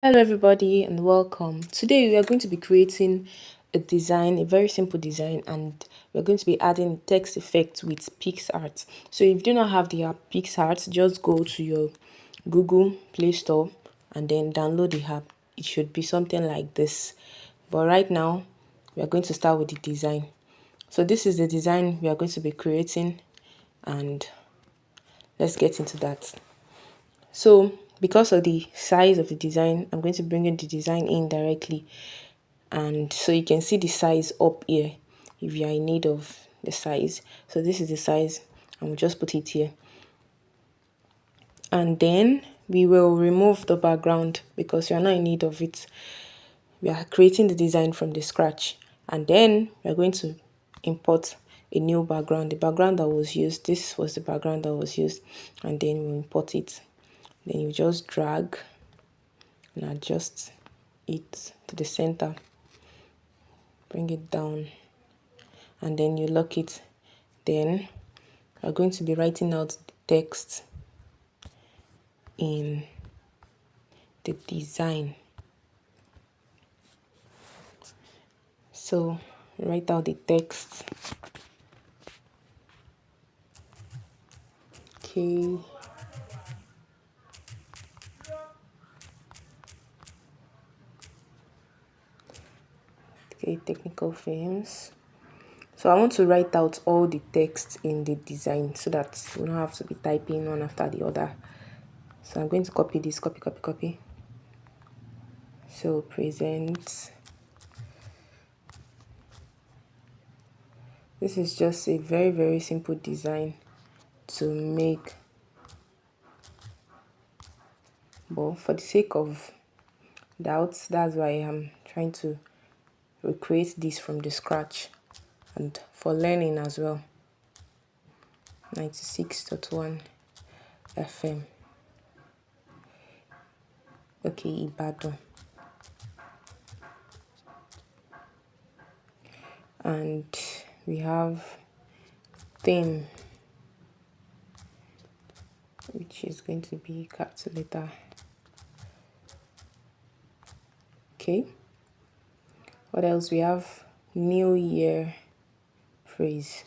Hello everybody and welcome. Today we are going to be creating a design, a very simple design, and we're going to be adding text effects with PicsArt. So if you do not have the app PicsArt, just go to your Google Play Store and then download the app. It should be something like this. But right now we are going to start with the design. So this is the design we are going to be creating, and let's get into that. So because of the size of the design, I'm going to bring in the design in directly, and so you can see the size up here if you are in need of the size. So this is the size, and we'll just put it here, and then we will remove the background because we are not in need of it. We are creating the design from the scratch, and then we're going to import a new background. The background that was used, this was the background that was used, and then we import it. Then you just drag and adjust it to the center, bring it down, and then you lock it. Then we're going to be writing out the text in the design. So write out the text. Okay. Okay, technical films. So I want to write out all the text in the design so that we don't have to be typing one after the other. So I'm going to copy this, copy. So present. This is just a very simple design to make, but for the sake of doubts, that's why I'm trying to recreate this from the scratch, and for learning as well. 96.1 FM. Okay, Ibadan. And we have theme, which is going to be capital letter. Okay. What else? We have New Year phrase.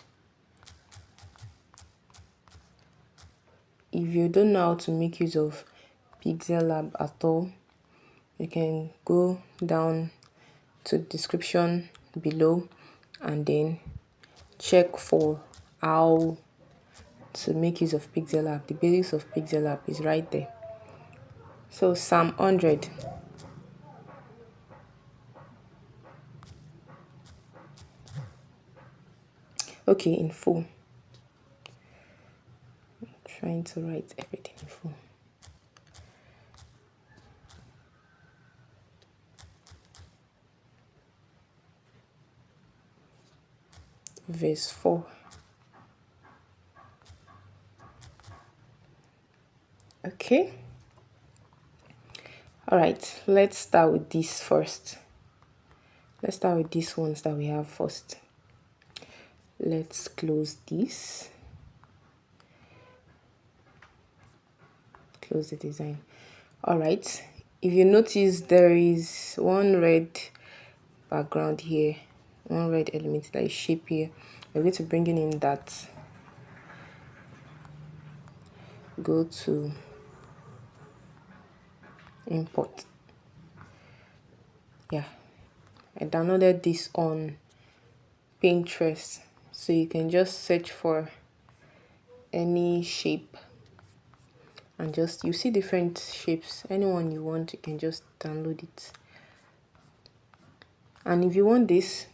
If you don't know how to make use of Pixel Lab at all, you can go down to the description below and then check for how to make use of Pixel Lab. The basics of Pixel Lab is right there. So Psalm 100. Okay, in full. I'm trying to write everything in full. Verse 4. Okay. All right, let's start with this first. Let's start with these ones that we have first. Let's close this. Close the design. All right. If you notice, there is one red background here, one red element that is shape here. We're going to bring in that. Go to import. Yeah, I downloaded this on Pinterest, so you can just search for any shape and just, you see different shapes, anyone you want, you can just download it. And if you want this,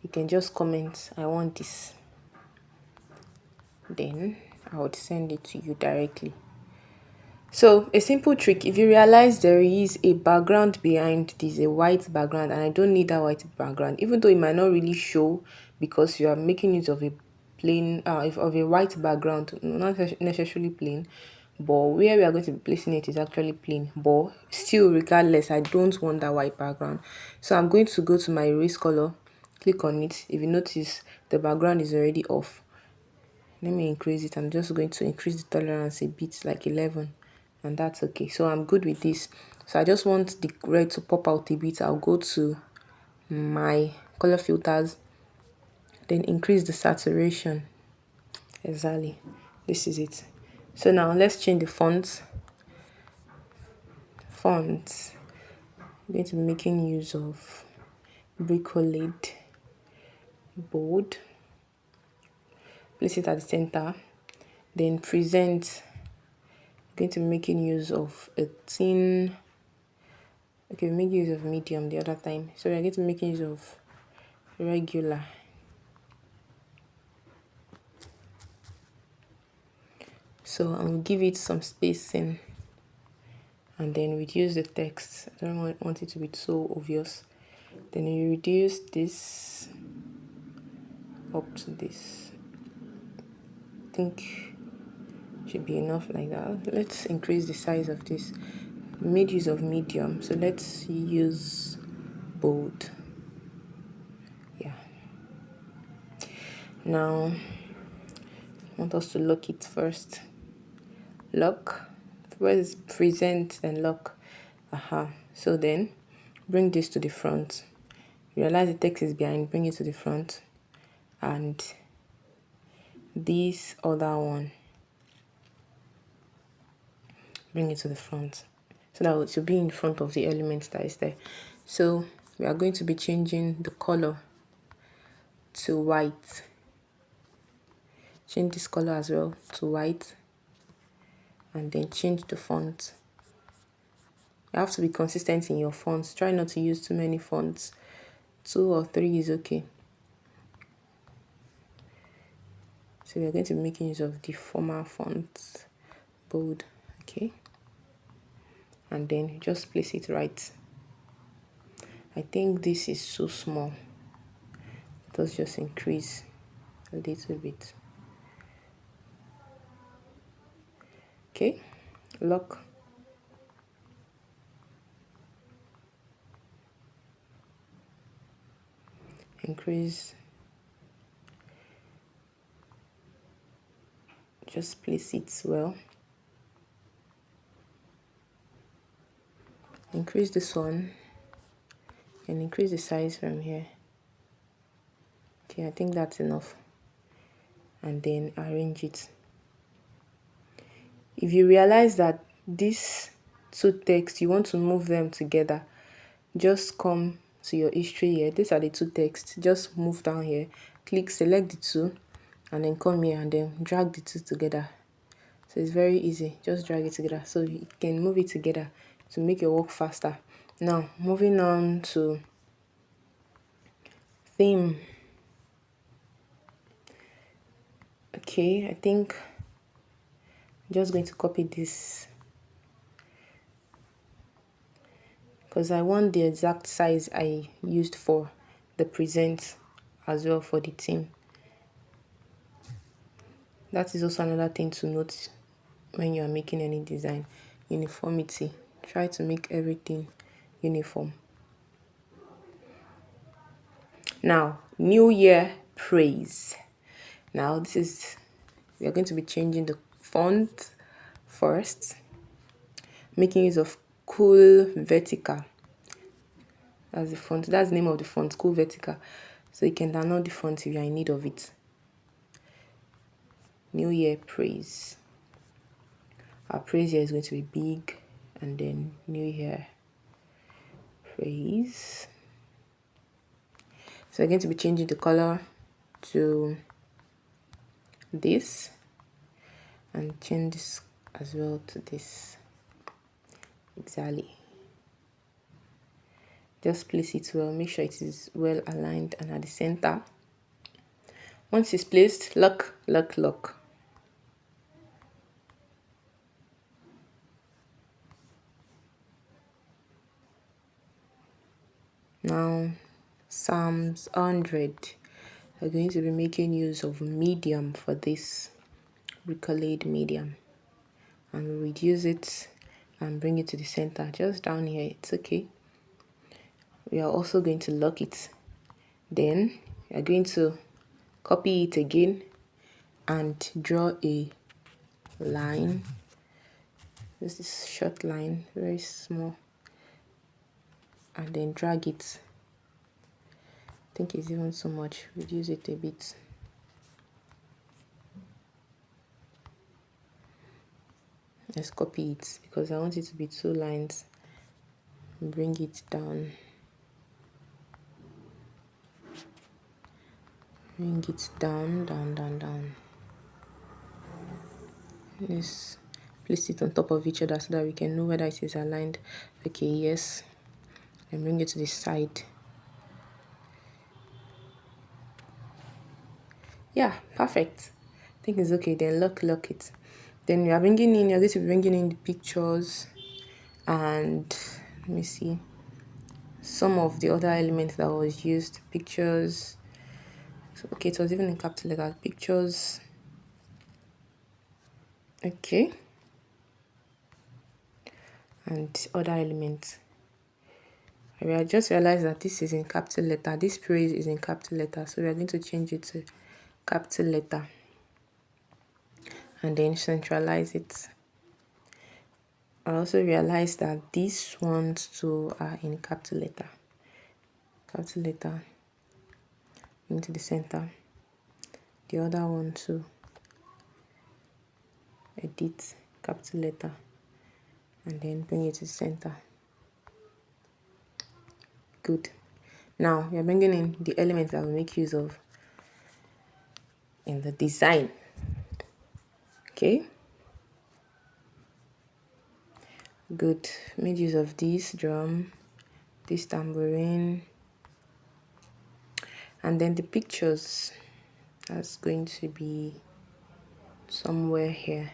you can just comment, I want this, then I would send it to you directly. So a simple trick, if you realize there is a background behind this, a white background, and I don't need that white background, even though it might not really show because you are making use of a plain of a white background, not necessarily plain, but where we are going to be placing it is actually plain, but still regardless, I don't want that white background. So I'm going to go to my erase color, click on it. If you notice, the background is already off. Let me increase it. I'm just going to increase the tolerance a bit, like 11, and that's okay. So I'm good with this. So I just want the red to pop out a bit. I'll go to my color filters, then increase the saturation. Exactly, this is it. So now let's change the fonts. I'm going to be making use of Bricolade bold. Place it at the center, then present. I'm going to be making use of a thin, okay, we make use of medium the other time, so we're going to be making use of regular. So I'll give it some spacing and then reduce the text. I don't want it to be so obvious. Then you reduce this up to this. I think should be enough like that. Let's increase the size of this. We made use of medium, so let's use bold. Yeah. Now I want us to lock it first. Lock. Where is present and lock? So then bring this to the front. Realize the text is behind, bring it to the front. And this other one, bring it to the front. So that it will be in front of the element that is there. So we are going to be changing the color to white. Change this color as well to white. And then change the font. You have to be consistent in your fonts. Try not to use too many fonts. 2 or 3 is okay. So we're going to be making use of the former font, bold, okay? And then you just place it right. I think this is so small. Let us just increase a little bit. Okay, lock. Increase. Just place it well. Increase this one and increase the size from here. Okay, I think that's enough. And then arrange it. If you realize that these two texts, you want to move them together, just come to your history here. These are the two texts. Just move down here, click, select the two, and then come here and then drag the two together. So it's very easy. Just drag it together so you can move it together to make your work faster. Now, moving on to theme. Okay, I think I'm just going to copy this because I want the exact size I used for the present as well for the theme. That is also another thing to note when you are making any design. Uniformity. Try to make everything uniform. Now, New Year praise. Now we are going to be changing the font first, making use of Cool Vertical. That's the font. That's the name of the font, Cool Vertical. So you can download the font if you are in need of it. New Year praise. Our praise here is going to be big, and then New Year praise. So we're going to be changing the color to this and change this as well to this. Exactly. Just place it well, make sure it is well aligned and at the center. Once it's placed, lock, lock, lock. Now, Psalms 100. We're going to be making use of medium for this, Bricolade medium. And we'll reduce it and bring it to the center, just down here, it's okay. We are also going to lock it. Then we are going to copy it again and draw a line. This is short line, very small. and then drag it. I think it's even so much. Reduce it a bit. Let's copy it because I want it to be 2 lines. Bring it down. Bring it down, down, down, down. Let's place it on top of each other so that we can know whether it is aligned. Okay, yes. And bring it to the side. Yeah, perfect. I think it's okay. Then lock it. Then you're going to be bringing in the pictures and let me see some of the other elements that was used. Pictures. So, okay, it was even in capital letters. Pictures. Okay. And other elements. I just realized that this is in capital letter. This phrase is in capital letter. So we are going to change it to capital letter. And then centralize it. I also realized that these ones too are in capital letter. Capital letter into the center. The other one too. Edit capital letter and then bring it to the center. Good. Now we are bringing in the elements that we'll make use of in the design. Okay. Good. Made use of this drum, this tambourine, and then the pictures. That's going to be somewhere here.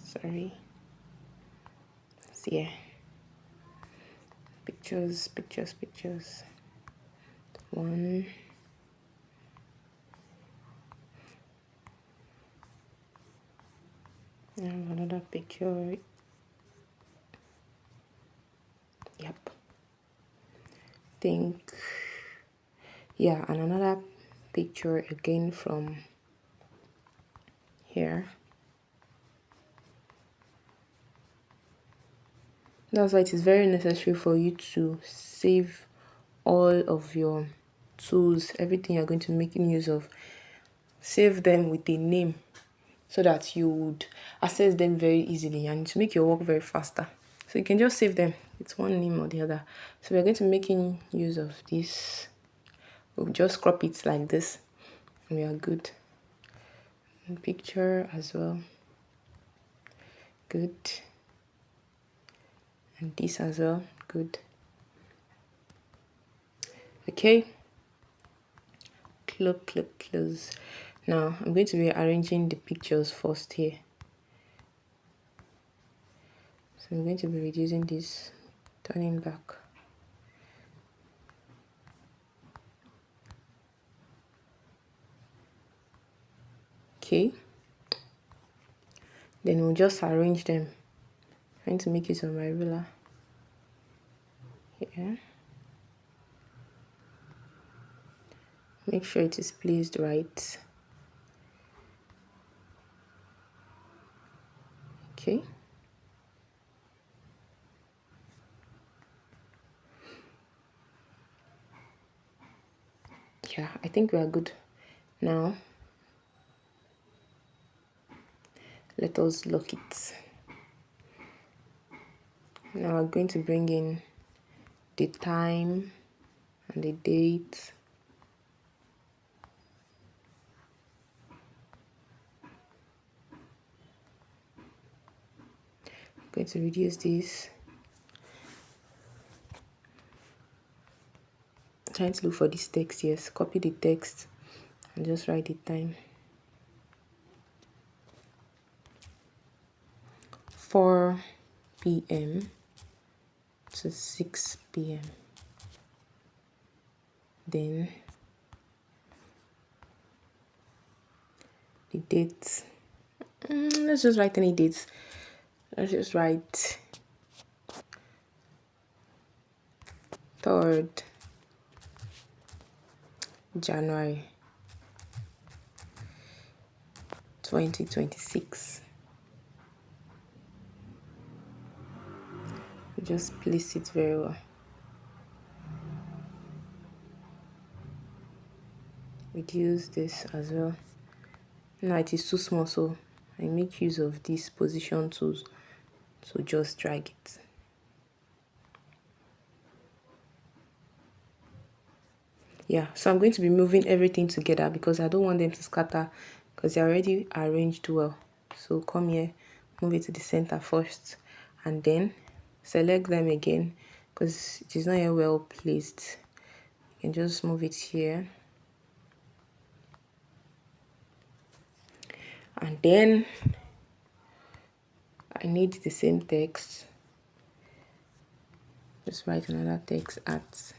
Sorry. It's here. Pictures. One. And another picture. Yep. Think. Yeah, and another picture again from here. That's why it is very necessary for you to save all of your tools, everything you're going to make use of. Save them with a name so that you would access them very easily and to make your work very faster. So you can just save them. It's one name or the other. So we're going to make use of this. We'll just crop it like this. And we are good. And picture as well. Good. And this as well. Good. Okay. Close. Now I'm going to be arranging the pictures first here. So I'm going to be reducing this, turning back. Okay. Then we'll just arrange them. I'm going to make use of my ruler here. Make sure it is placed right. Okay. Yeah, I think we are good. Now, let us lock it. Now we're going to bring in the time and the date. I'm going to reduce this. Trying to look for this text, yes. Copy the text and just write the time. 4 p.m. to 6 p.m. Then the dates. Let's just write any dates. Let's just write 3rd January. 2026. Just place it very well. Reduce this as well. Now it is too small, so I make use of these position tools to just drag it. Yeah, so I'm going to be moving everything together because I don't want them to scatter because they're already arranged well. So come here, move it to the center first, and then select them again because it is not yet well placed. You can just move it here. And then I need the same text. Just write another text at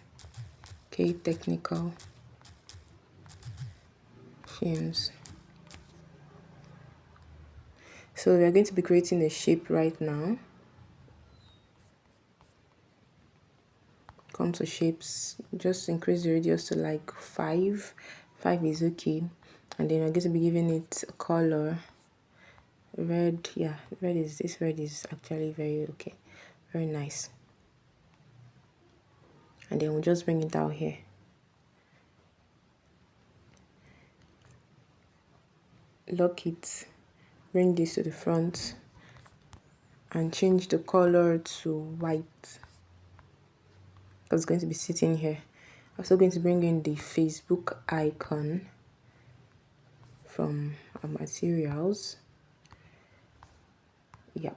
K Technical Films. So we are going to be creating a shape right now. Come to shapes, just increase the radius to like 5. 5 is okay. And then we're going to be giving it a color. Red, yeah, red is actually very okay. Very nice. And then we'll just bring it out here. Lock it, bring this to the front, and change the color to white. It's going to be sitting here. I'm also going to bring in the Facebook icon from our materials. Yep.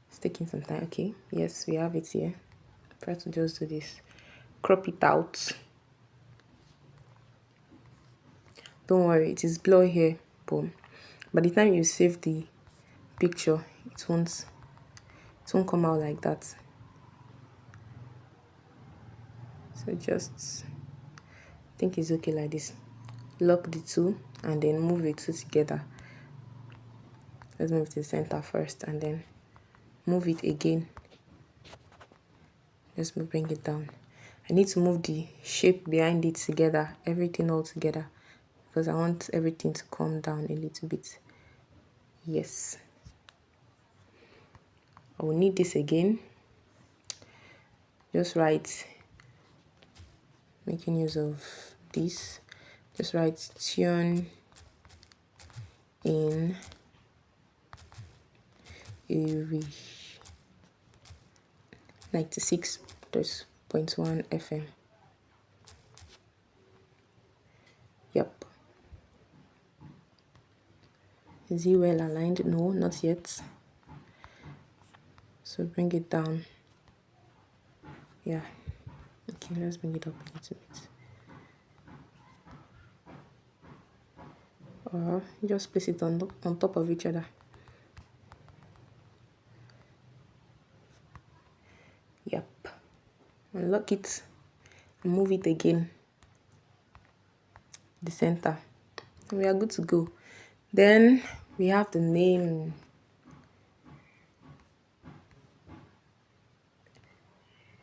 It's taking some time. Okay, yes, we have it here. Try to just do this. Crop it out. Don't worry, it is blur here. Boom. By the time you save the picture, it won't come out like that. So just think it's okay like this. Lock the two and then move the two together. Let's move to the center first and then move it again. Let's bring it down. I need to move the shape behind it together, everything all together, because I want everything to come down a little bit. Yes. I will need this again. Just write, making use of this, just write tune in Erie 96.1 FM. Yep. Is it well aligned? No, not yet. So bring it down. Yeah. Okay, let's bring it up a little bit. Or just place it on top of each other. Yep. Unlock it and move it again. The center. We are good to go. Then we have the name.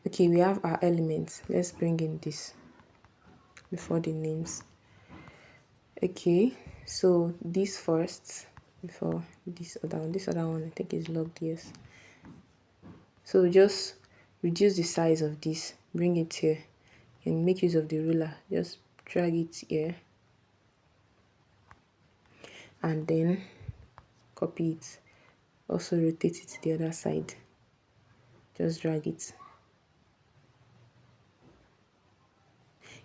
Okay, we have our elements. Let's bring in this before the names. Okay, so this first before this other one. This other one I think is logged, yes. So just reduce the size of this, bring it here, and make use of the ruler. Just drag it here and then copy it. Also rotate it to the other side. Just drag it.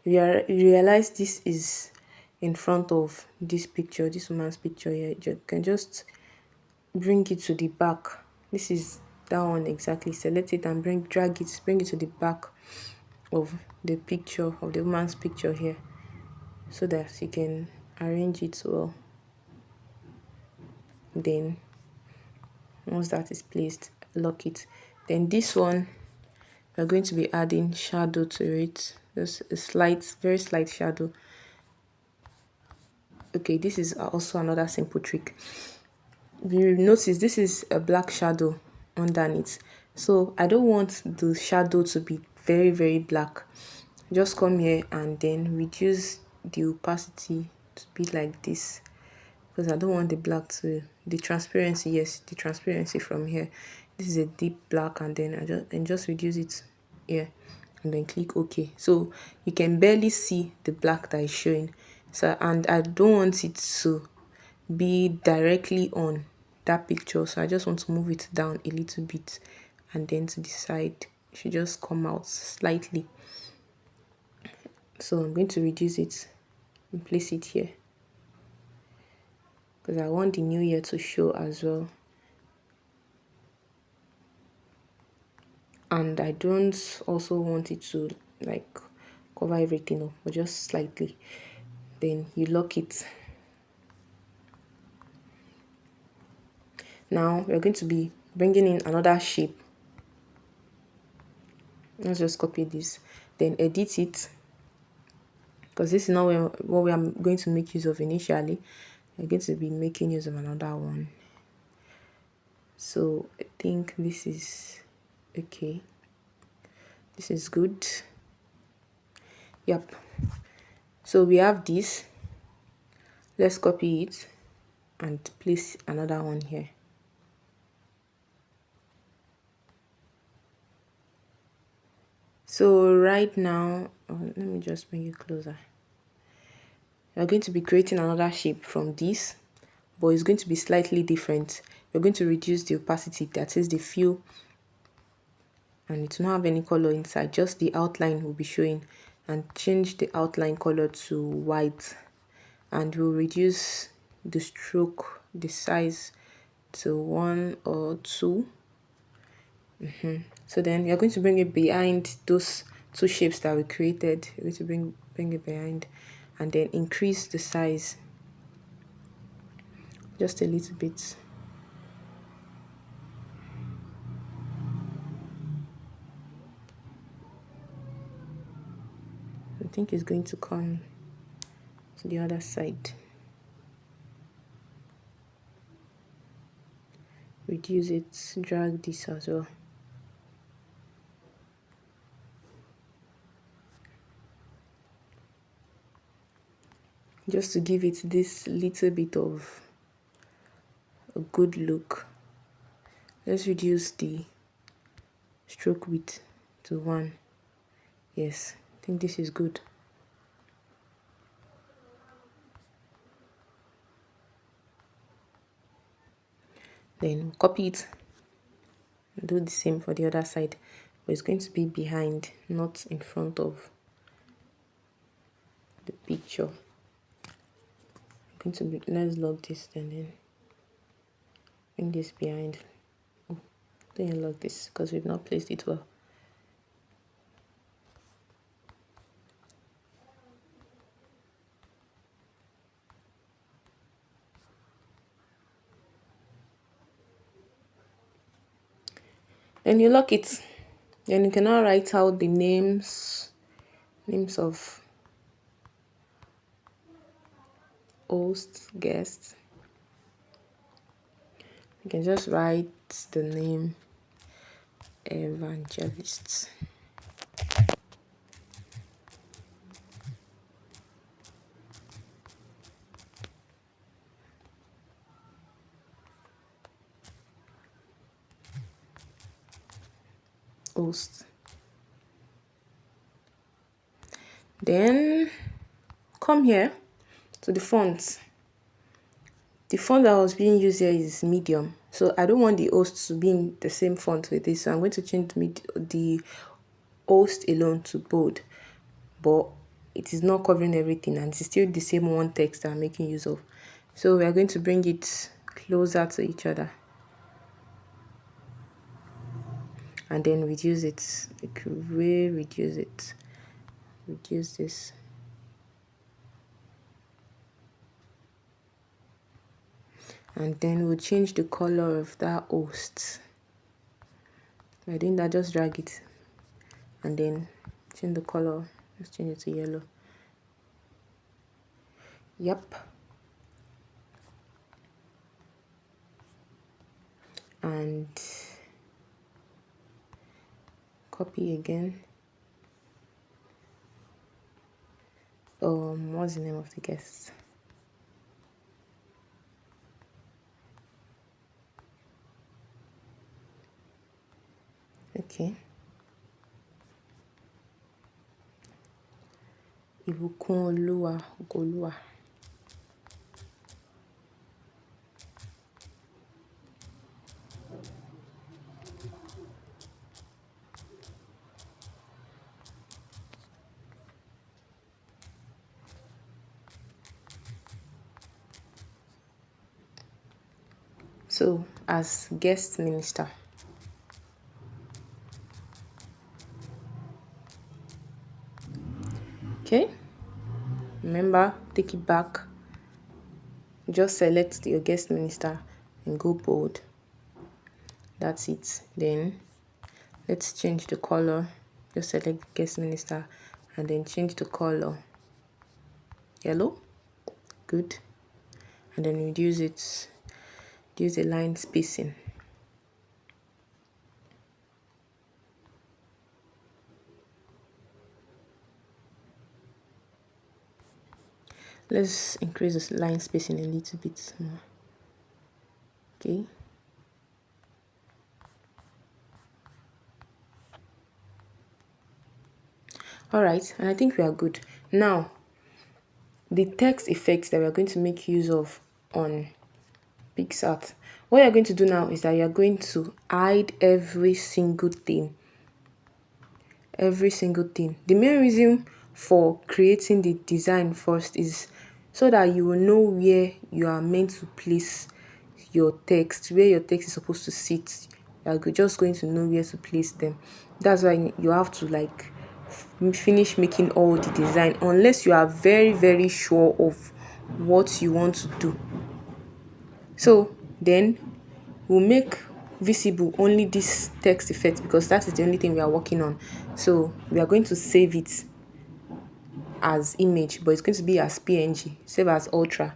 You realize this is in front of this picture, this woman's picture here. You can just bring it to the back. This is that one exactly. Select it and bring it to the back of the picture, of the woman's picture here, so that you can arrange it well. Then once that is placed, lock it. Then this one, we're going to be adding shadow to it. Just a slight, very slight shadow. Okay, this is also another simple trick. You notice this is a black shadow underneath, so I don't want the shadow to be very, very black. Just come here and then reduce the opacity to be like this, because I don't want the black to, the transparency, yes, the transparency from here. This is a deep black, and then I just reduce it here and then click OK. So you can barely see the black that is showing. So, and I don't want it to be directly on that picture, so I just want to move it down a little bit, and then to the side it should just come out slightly. So I'm going to reduce it and place it here, because I want the new year to show as well. And I don't also want it to like cover everything up, but just slightly. Then you lock it. Now we're going to be bringing in another shape. Let's just copy this, then edit it, because this is not what we are going to make use of initially. We're going to be making use of another one. So I think this is okay. This is good. Yep. So we have this. Let's copy it and place another one here. So right now, let me just bring it closer. We're going to be creating another shape from this, but it's going to be slightly different. We're going to reduce the opacity, that is the fill, and it will not have any color inside, just the outline will be showing, and change the outline color to white, and we'll reduce the stroke, the size to 1 or 2. So then you're going to bring it behind those two shapes that we created. You're going to bring it behind, and then increase the size just a little bit. I think it's going to come to the other side. Reduce it, drag this as well. Just to give it this little bit of a good look. Let's reduce the stroke width to 1. Yes, I think this is good. Then copy it and do the same for the other side, but it's going to be behind, not in front of the picture. Going to be, let's lock this and then bring this behind. Oh, don't lock this because we've not placed it well. Then you lock it. Then you can now write out the names of hosts, guests. You can just write the name evangelist. Host. Then come here to the font. The font that was being used here is medium, so I don't want the host to be in the same font with this, so I'm going to change the host alone to bold, but it is not covering everything and it's still the same one text that I'm making use of. So we are going to bring it closer to each other and then reduce it, like way reduce it, reduce this. And then we'll change the color of that host. By doing that, just drag it and then change the color. Let's change it to yellow. Yep. And copy again. What's the name of the guest? Okay. Ìbùkún Olúwa Golúwa. So, as guest minister, okay, remember, take it back. Just select your guest minister and go bold. That's it. Then let's change the color. Just select guest minister and then change the color. Yellow. Good. And then reduce it. Use the line spacing. Let's increase the line spacing a little bit more. Okay. All right, and I think we are good. Now, the text effects that we're going to make use of on PicsArt. What you're going to do now is that you're going to hide every single thing. Every single thing. The main reason for creating the design first is so that you will know where you are meant to place your text, where your text is supposed to sit. You're just going to know where to place them. That's why you have to finish making all the design unless you are very, very sure of what you want to do. So then we'll make visible only this text effect because that is the only thing we are working on. So we are going to save it as image, but it's going to be as PNG, save as Ultra.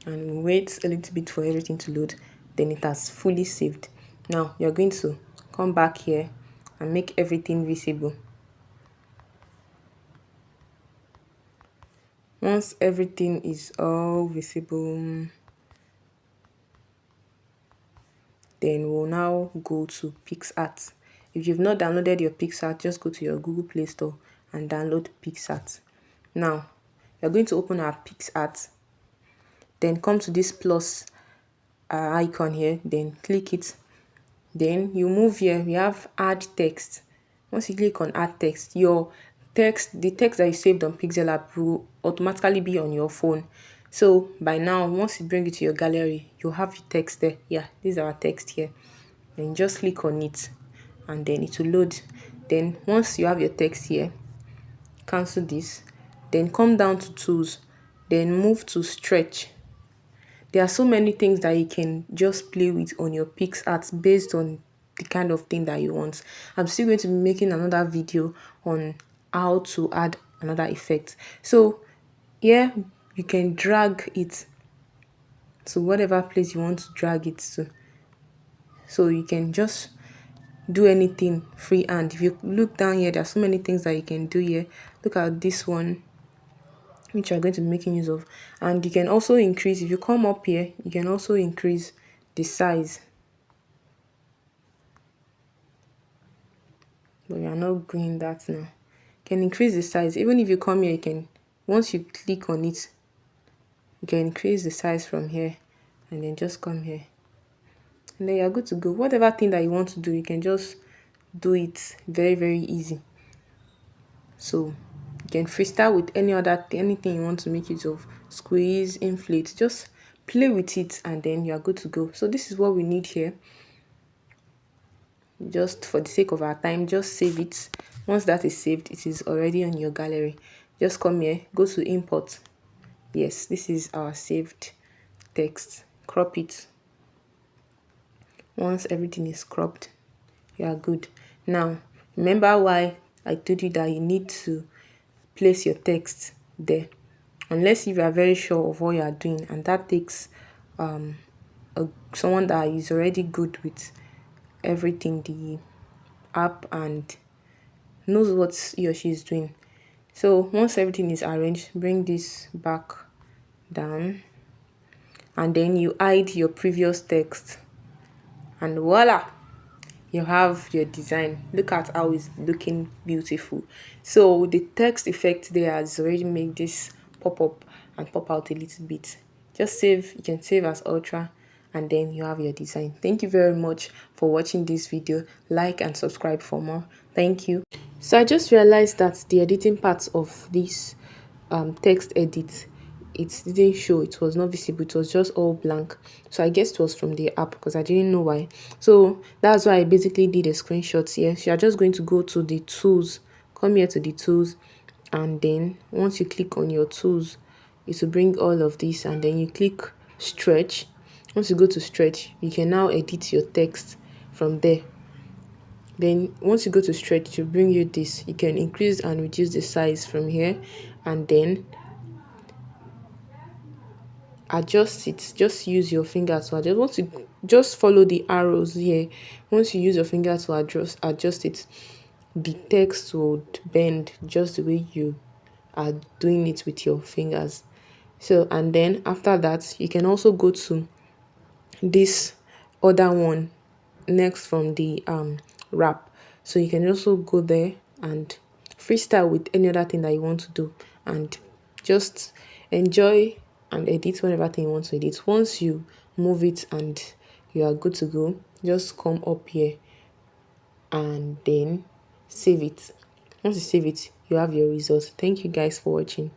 And we'll wait a little bit for everything to load. Then it has fully saved. Now you're going to come back here and make everything visible. Once everything is all visible, then we'll now go to PicsArt. If you've not downloaded your PicsArt, just go to your Google Play Store and download PicsArt. Now, you're going to open our PicsArt, then come to this plus icon here, then click it. Then you move here, we have add text. Once you click on add text, the text that you saved on Pixel app will automatically be on your phone. So by now, once you bring it to your gallery, you'll have your text there. Yeah, this is our text here. Then just click on it and then it will load. Then once you have your text here, cancel this. Then come down to tools. Then move to stretch. There are so many things that you can just play with on your PicsArt based on the kind of thing that you want. I'm still going to be making another video on how to add another effect. So here you can drag it to whatever place you want to drag it to. So you can just do anything freehand. If you look down here, there are so many things that you can do here. Look at this one, which you're going to be making use of. And you can also increase, if you come up here, you can also increase the size. But we are not doing that now. You can increase the size. Even if you come here, you can, once you click on it, you can increase the size from here and then just come here. And then you're good to go. Whatever thing that you want to do, you can just do it very, very easy. So you can freestyle with anything you want to make use of. Squeeze, inflate, just play with it and then you're good to go. So this is what we need here. Just for the sake of our time, just save it. Once that is saved, it is already on your gallery. Just come here, go to import. Yes, this is our saved text. Crop it. Once everything is cropped, you are good. Now, remember why I told you that you need to place your text there. Unless you are very sure of what you are doing, and that takes someone that is already good with everything, the app, and knows what he or she is doing. So once everything is arranged, bring this back down, and then you hide your previous text, and voila, you have your design. Look at how it's looking beautiful. So the text effect there has already made this pop up and pop out a little bit. Just save, you can save as ultra, and then you have your design. Thank you very much for watching this video. Like and subscribe for more. Thank you. So I just realized that the editing part of this text edit, it didn't show, it was not visible, it was just all blank. So I guess it was from the app because I didn't know why. So that's why I basically did a screenshot here. So you're just going to go to the tools, come here to the tools, and then once you click on your tools, it will bring all of this, and then you click stretch. Once you go to stretch, you can now edit your text from there. Then once you go to stretch, to bring you this, you can increase and reduce the size from here, and then adjust it. Just use your finger to adjust. Once you just follow the arrows here, once you use your finger to adjust it, the text would bend just the way you are doing it with your fingers. So, and then after that, you can also go to this other one next from the wrap. So you can also go there and freestyle with any other thing that you want to do, and just enjoy and edit whatever thing you want to edit. Once you move it and you are good to go, just come up here and then save it. Once you save it, you have your result. Thank you guys for watching.